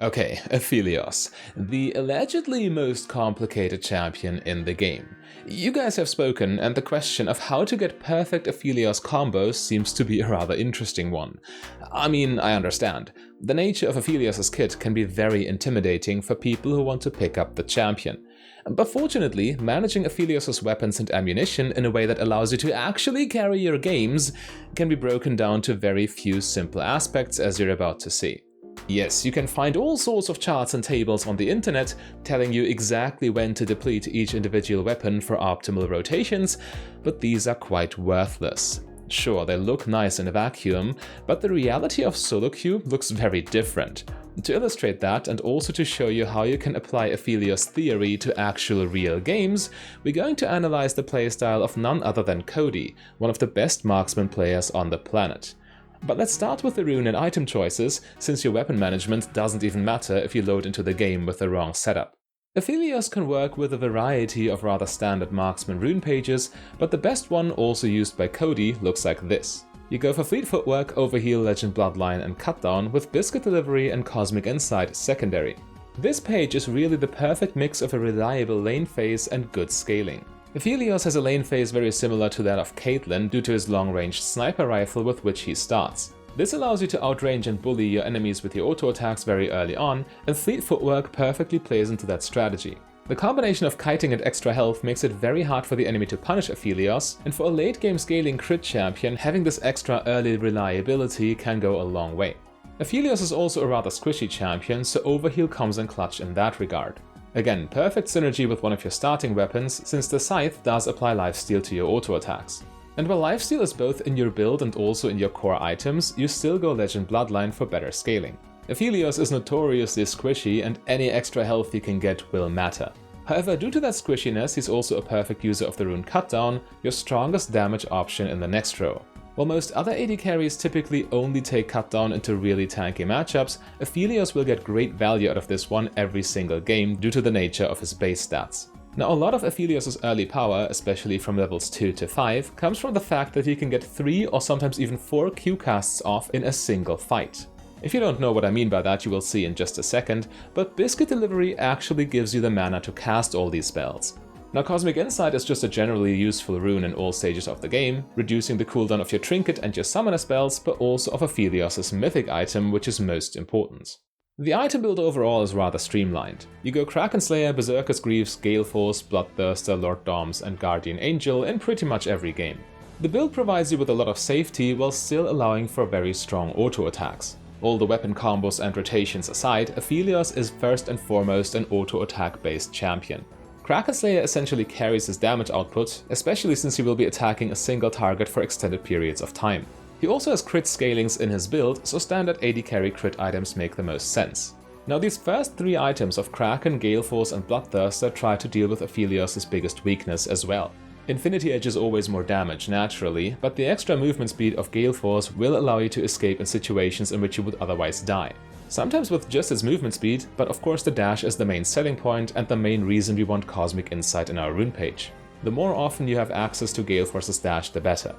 Okay, Aphelios, the allegedly most complicated champion in the game. You guys have spoken, and the question of how to get perfect Aphelios combos seems to be a rather interesting one. I mean, I understand. The nature of Aphelios' kit can be very intimidating for people who want to pick up the champion. But fortunately, managing Aphelios' weapons and ammunition in a way that allows you to actually carry your games can be broken down to very few simple aspects, as you're about to see. Yes, you can find all sorts of charts and tables on the internet telling you exactly when to deplete each individual weapon for optimal rotations, but these are quite worthless. Sure, they look nice in a vacuum, but the reality of solo queue looks very different. To illustrate that, and also to show you how you can apply Aphelios theory to actual real games, we're going to analyze the playstyle of none other than Cody, one of the best marksman players on the planet. But let's start with the rune and item choices, since your weapon management doesn't even matter if you load into the game with the wrong setup. Aphelios can work with a variety of rather standard marksman rune pages, but the best one, also used by Cody, looks like this. You go for Fleet Footwork, Overheal, Legend Bloodline and Cutdown with Biscuit Delivery and Cosmic Insight secondary. This page is really the perfect mix of a reliable lane phase and good scaling. Aphelios has a lane phase very similar to that of Caitlyn due to his long-range sniper rifle with which he starts. This allows you to outrange and bully your enemies with your auto attacks very early on, and Fleet Footwork perfectly plays into that strategy. The combination of kiting and extra health makes it very hard for the enemy to punish Aphelios, and for a late-game scaling crit champion, having this extra early reliability can go a long way. Aphelios is also a rather squishy champion, so Overheal comes in clutch in that regard. Again, perfect synergy with one of your starting weapons, since the Scythe does apply lifesteal to your auto attacks. And while lifesteal is both in your build and also in your core items, you still go Legend Bloodline for better scaling. Aphelios is notoriously squishy, and any extra health you can get will matter. However, due to that squishiness, he's also a perfect user of the rune Cutdown, your strongest damage option in the next row. While most other AD carries typically only take Cutdown into really tanky matchups, Aphelios will get great value out of this one every single game due to the nature of his base stats. Now, a lot of Aphelios' early power, especially from levels 2 to 5, comes from the fact that he can get 3 or sometimes even 4 Q casts off in a single fight. If you don't know what I mean by that, you will see in just a second, but Biscuit Delivery actually gives you the mana to cast all these spells. Now, Cosmic Insight is just a generally useful rune in all stages of the game, reducing the cooldown of your trinket and your summoner spells, but also of Aphelios' mythic item, which is most important. The item build overall is rather streamlined. You go Kraken Slayer, Berserker's Greaves, Gale Force, Bloodthirster, Lord Doms and Guardian Angel in pretty much every game. The build provides you with a lot of safety while still allowing for very strong auto attacks. All the weapon combos and rotations aside, Aphelios is first and foremost an auto attack based champion. Kraken Slayer essentially carries his damage output, especially since he will be attacking a single target for extended periods of time. He also has crit scalings in his build, so standard AD carry crit items make the most sense. Now, these first 3 items of Kraken, Gale Force and Bloodthirster try to deal with Aphelios' biggest weakness as well. Infinity Edge is always more damage naturally, but the extra movement speed of Gale Force will allow you to escape in situations in which you would otherwise die. Sometimes with just its movement speed, but of course the dash is the main selling point and the main reason we want Cosmic Insight in our rune page. The more often you have access to Gale Force's dash, the better.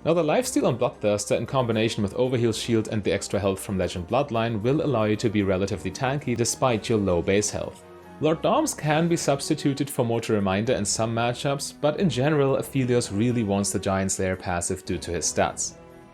Now, the lifesteal on Bloodthirster in combination with Overheal Shield and the extra health from Legend Bloodline will allow you to be relatively tanky despite your low base health. Lord Doms can be substituted for Mortar Reminder in some matchups, but in general Aphelios really wants the Giant Slayer passive due to his stats.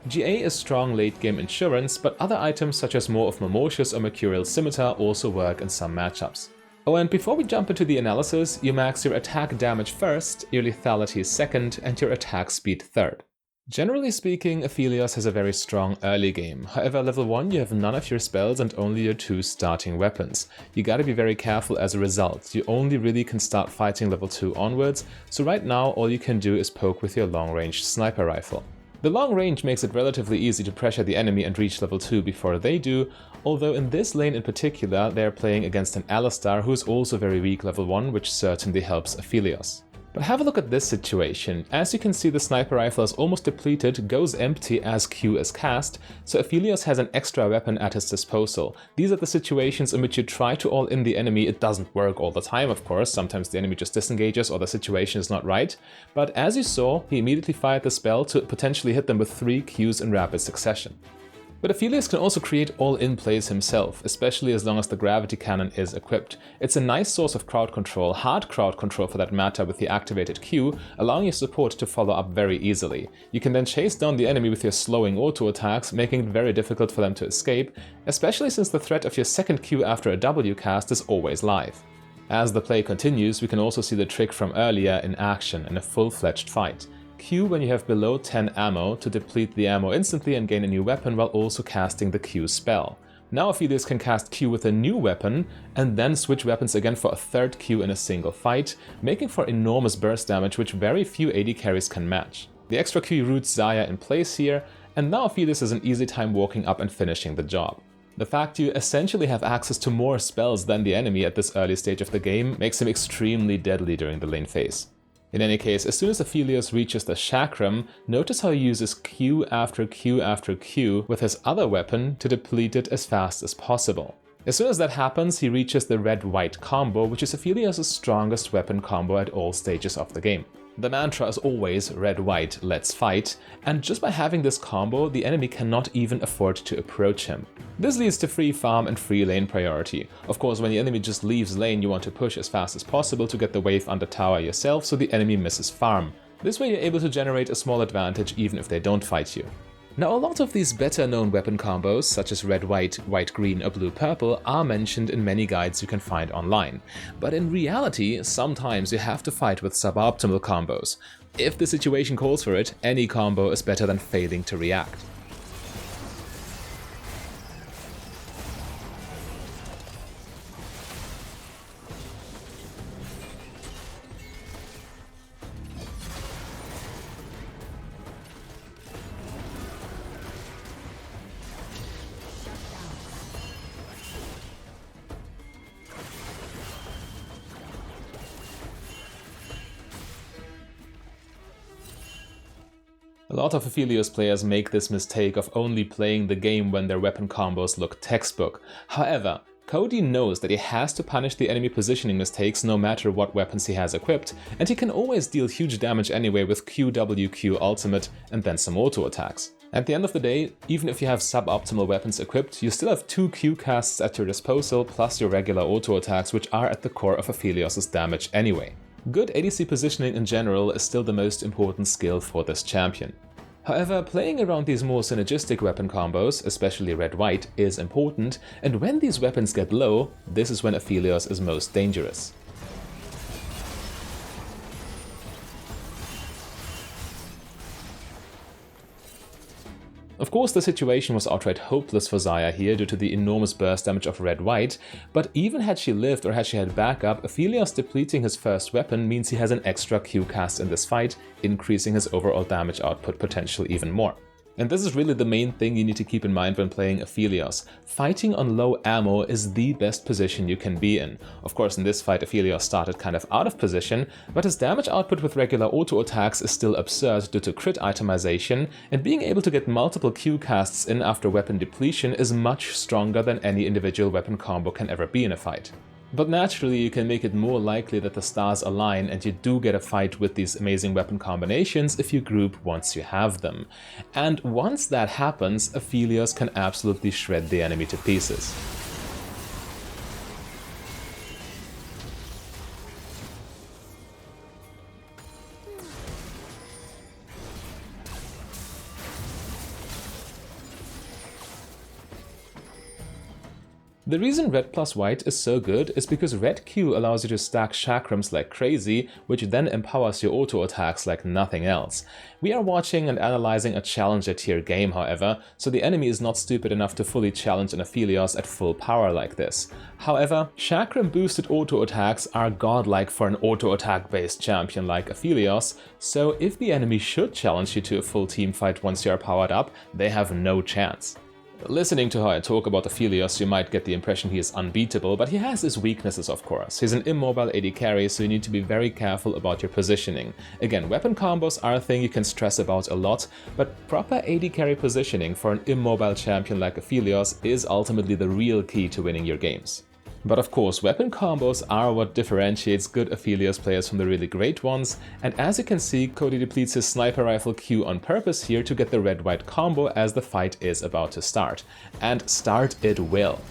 GA is strong late game insurance, but other items such as more of Memortius or Mercurial Scimitar also work in some matchups. Oh, and before we jump into the analysis, you max your attack damage first, your lethality second, and your attack speed third. Generally speaking, Aphelios has a very strong early game. However, level 1 you have none of your spells and only your 2 starting weapons. You gotta be very careful as a result. You only really can start fighting level 2 onwards, so right now all you can do is poke with your long-range sniper rifle. The long range makes it relatively easy to pressure the enemy and reach level 2 before they do, although in this lane in particular they are playing against an Alistar who is also very weak level 1, which certainly helps Aphelios. But have a look at this situation. As you can see, the sniper rifle is almost depleted, goes empty as Q is cast, so Aphelios has an extra weapon at his disposal. These are the situations in which you try to all in the enemy. It doesn't work all the time, of course. Sometimes the enemy just disengages or the situation is not right. But as you saw, he immediately fired the spell to potentially hit them with 3 Qs in rapid succession. But Aphelios can also create all-in plays himself, especially as long as the gravity cannon is equipped. It's a nice source of crowd control, hard crowd control for that matter with the activated Q, allowing your support to follow up very easily. You can then chase down the enemy with your slowing auto attacks, making it very difficult for them to escape, especially since the threat of your second Q after a W cast is always live. As the play continues, we can also see the trick from earlier in action in a full-fledged fight. Q when you have below 10 ammo to deplete the ammo instantly and gain a new weapon while also casting the Q spell. Now Aphelios can cast Q with a new weapon and then switch weapons again for a third Q in a single fight, making for enormous burst damage which very few AD carries can match. The extra Q roots Xayah in place here, and now Aphelios has an easy time walking up and finishing the job. The fact you essentially have access to more spells than the enemy at this early stage of the game makes him extremely deadly during the lane phase. In any case, as soon as Aphelios reaches the chakram, notice how he uses Q after Q after Q with his other weapon to deplete it as fast as possible. As soon as that happens, he reaches the red-white combo, which is Aphelios' strongest weapon combo at all stages of the game. The mantra is always red-white, let's fight, and just by having this combo, the enemy cannot even afford to approach him. This leads to free farm and free lane priority. Of course, when the enemy just leaves lane, you want to push as fast as possible to get the wave under tower yourself so the enemy misses farm. This way you're able to generate a small advantage even if they don't fight you. Now, a lot of these better known weapon combos, such as red-white, white-green or blue-purple, are mentioned in many guides you can find online. But in reality, sometimes you have to fight with suboptimal combos. If the situation calls for it, any combo is better than failing to react. A lot of Aphelios players make this mistake of only playing the game when their weapon combos look textbook. However, Cody knows that he has to punish the enemy positioning mistakes no matter what weapons he has equipped, and he can always deal huge damage anyway with QWQ ultimate and then some auto attacks. At the end of the day, even if you have suboptimal weapons equipped, you still have 2 Q casts at your disposal plus your regular auto attacks, which are at the core of Aphelios' damage anyway. Good ADC positioning in general is still the most important skill for this champion. However, playing around these more synergistic weapon combos, especially red-white, is important, and when these weapons get low, this is when Aphelios is most dangerous. Of course, the situation was outright hopeless for Xayah here due to the enormous burst damage of red-white, but even had she lived or had she had backup, Aphelios depleting his first weapon means he has an extra Q cast in this fight, increasing his overall damage output potential even more. And this is really the main thing you need to keep in mind when playing Aphelios. Fighting on low ammo is the best position you can be in. Of course, in this fight Aphelios started kind of out of position, but his damage output with regular auto attacks is still absurd due to crit itemization, and being able to get multiple Q casts in after weapon depletion is much stronger than any individual weapon combo can ever be in a fight. But naturally, you can make it more likely that the stars align and you do get a fight with these amazing weapon combinations if you group once you have them. And once that happens, Aphelios can absolutely shred the enemy to pieces. The reason red plus white is so good is because red Q allows you to stack chakrams like crazy, which then empowers your auto attacks like nothing else. We are watching and analyzing a challenger tier game, however, so the enemy is not stupid enough to fully challenge an Aphelios at full power like this. However, chakram boosted auto attacks are godlike for an auto attack based champion like Aphelios, so if the enemy should challenge you to a full team fight once you are powered up, they have no chance. Listening to how I talk about Aphelios, you might get the impression he is unbeatable, but he has his weaknesses of course. He's an immobile AD carry, so you need to be very careful about your positioning. Again, weapon combos are a thing you can stress about a lot, but proper AD carry positioning for an immobile champion like Aphelios is ultimately the real key to winning your games. But of course, weapon combos are what differentiates good Aphelios players from the really great ones, and as you can see, Cody depletes his sniper rifle Q on purpose here to get the red-white combo as the fight is about to start. And start it will.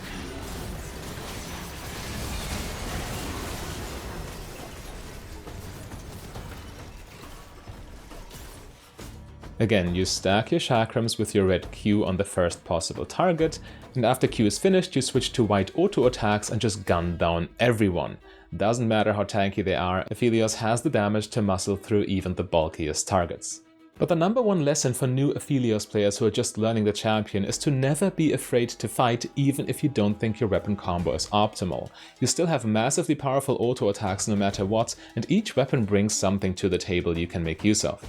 Again, you stack your chakrams with your red Q on the first possible target, and after Q is finished, you switch to white auto attacks and just gun down everyone. Doesn't matter how tanky they are, Aphelios has the damage to muscle through even the bulkiest targets. But the number one lesson for new Aphelios players who are just learning the champion is to never be afraid to fight, even if you don't think your weapon combo is optimal. You still have massively powerful auto attacks no matter what, and each weapon brings something to the table you can make use of.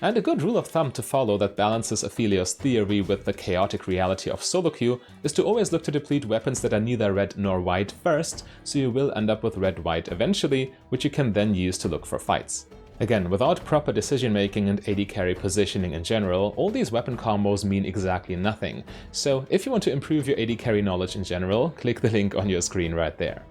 And a good rule of thumb to follow that balances Aphelios' theory with the chaotic reality of solo queue is to always look to deplete weapons that are neither red nor white first, so you will end up with red-white eventually, which you can then use to look for fights. Again, without proper decision making and AD carry positioning in general, all these weapon combos mean exactly nothing. So if you want to improve your AD carry knowledge in general, click the link on your screen right there.